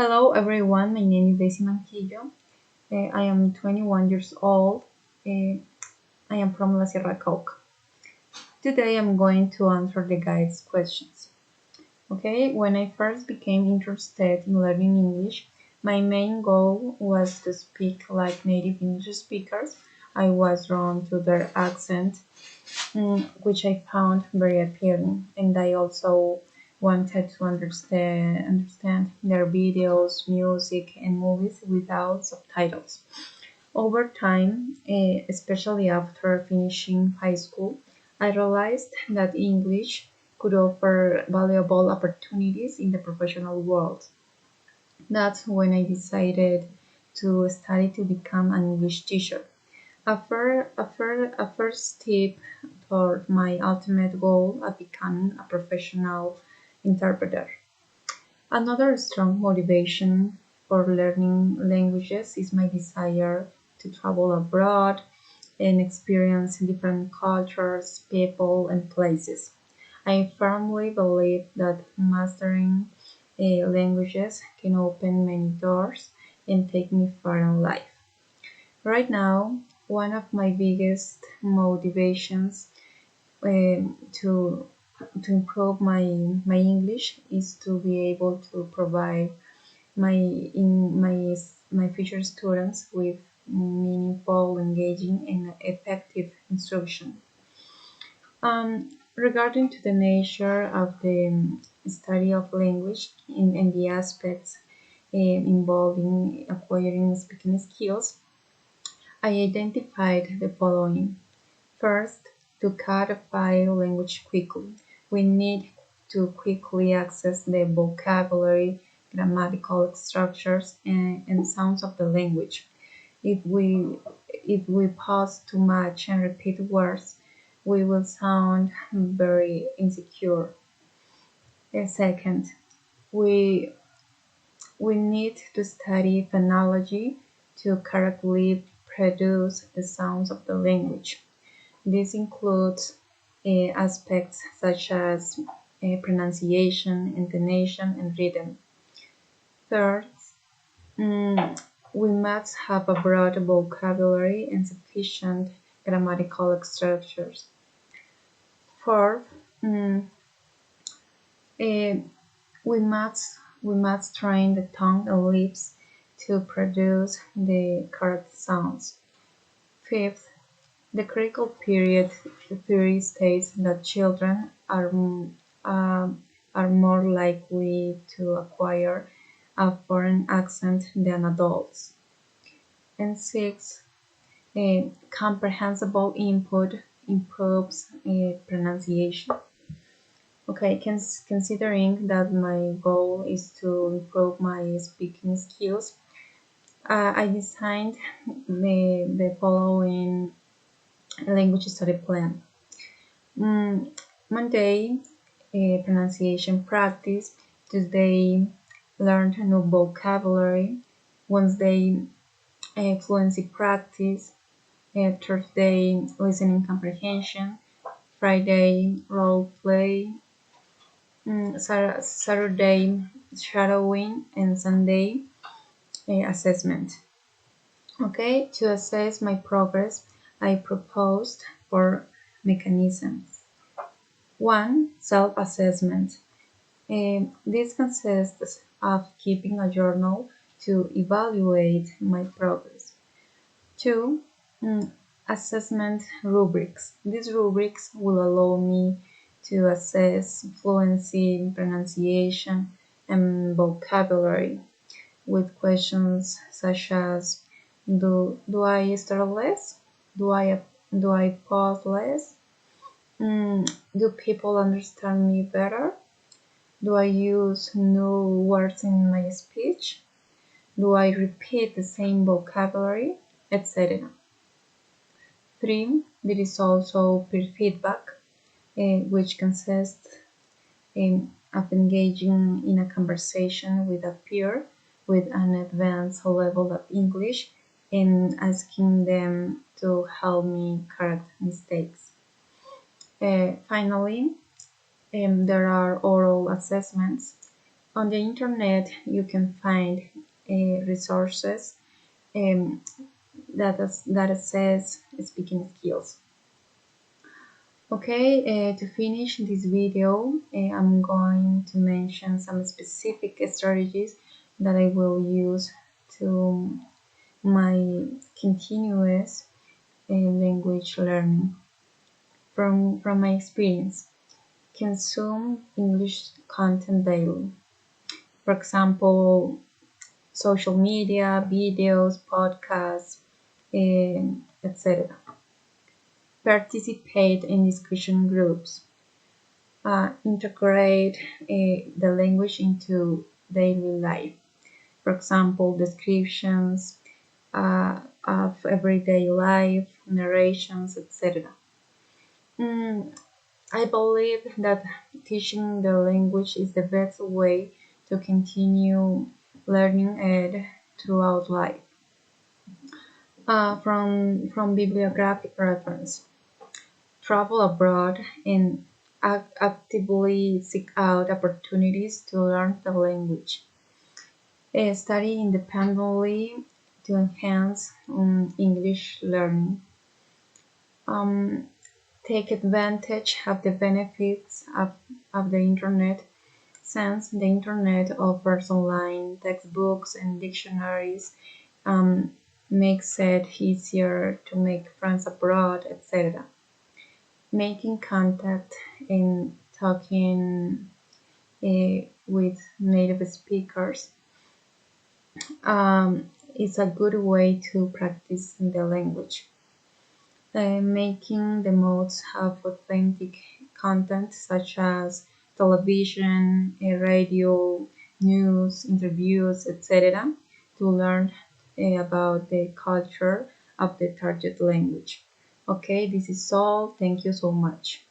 Hello everyone, my name is Manquillo. I am 21 years old. Uh, I am from La Sierra Cauca. Today I'm going to answer the guide's questions. Okay, when I first became interested in learning English, my main goal was to speak like native English speakers. I was drawn to their accent, which I found very appealing, and I also wanted to understand their videos, music, and movies without subtitles. Over time, especially after finishing high school, I realized that English could offer valuable opportunities in the professional world. That's when I decided to study to become an English teacher. A first step toward my ultimate goal of becoming a professional interpreter. Another strong motivation for learning languages is my desire to travel abroad and experience different cultures, people, and places. I firmly believe that mastering languages can open many doors and take me far in life. Right now, one of my biggest motivations to improve my English is to be able to provide my in my future students with meaningful, engaging, and effective instruction. Regarding to the nature of the study of language and the aspects involving acquiring speaking skills, I identified the following. First, to codify language quickly, we need to quickly access the vocabulary, grammatical structures, and sounds of the language. If we pause too much and repeat words, we will sound very insecure. Second, we we need to study phonology to correctly produce the sounds of the language. This includes aspects such as pronunciation, intonation, and rhythm. Third, mm, we must have a broad vocabulary and sufficient grammatical structures. Fourth, mm, eh, we must train the tongue and lips to produce the correct sounds. Fifth, the critical period theory states that children are more likely to acquire a foreign accent than adults. And six, comprehensible input improves pronunciation. Okay, considering that my goal is to improve my speaking skills, I designed the following language study plan. Mm, Monday, pronunciation practice. Tuesday, learn new vocabulary. Wednesday, fluency practice. Thursday, listening comprehension. Friday, role play. Saturday, shadowing. And Sunday, assessment. Okay, to assess my progress, I proposed four mechanisms. One, self-assessment. This consists of keeping a journal to evaluate my progress. Two, assessment rubrics. These rubrics will allow me to assess fluency, pronunciation, and vocabulary with questions such as do I start less? Do I pause less? Do people understand me better? Do I use new words in my speech? Do I repeat the same vocabulary? Etc. 3. There is also peer feedback, which consists of engaging in a conversation with a peer with an advanced level of English and asking them to help me correct mistakes. Finally, there are oral assessments. On the internet, you can find resources um, that assess speaking skills. Okay, to finish this video, I'm going to mention some specific strategies that I will use to my continuous language learning. From my experience, consume English content daily. For example, social media, videos, podcasts, etc. Participate in discussion groups. Integrate the language into daily life. For example, descriptions of everyday life, narrations, etc. I believe that teaching the language is the best way to continue learning it throughout life. From bibliographic reference, travel abroad and actively seek out opportunities to learn the language. Study independently to enhance English learning. Um, Take advantage of the benefits of the internet, since the internet offers online textbooks and dictionaries, um, makes it easier to make friends abroad, etc. Making contact and talking with native speakers is a good way to practice the language. Making the most of authentic content such as television, radio, news, interviews, etc., to learn about the culture of the target language. Okay, this is all. Thank you so much.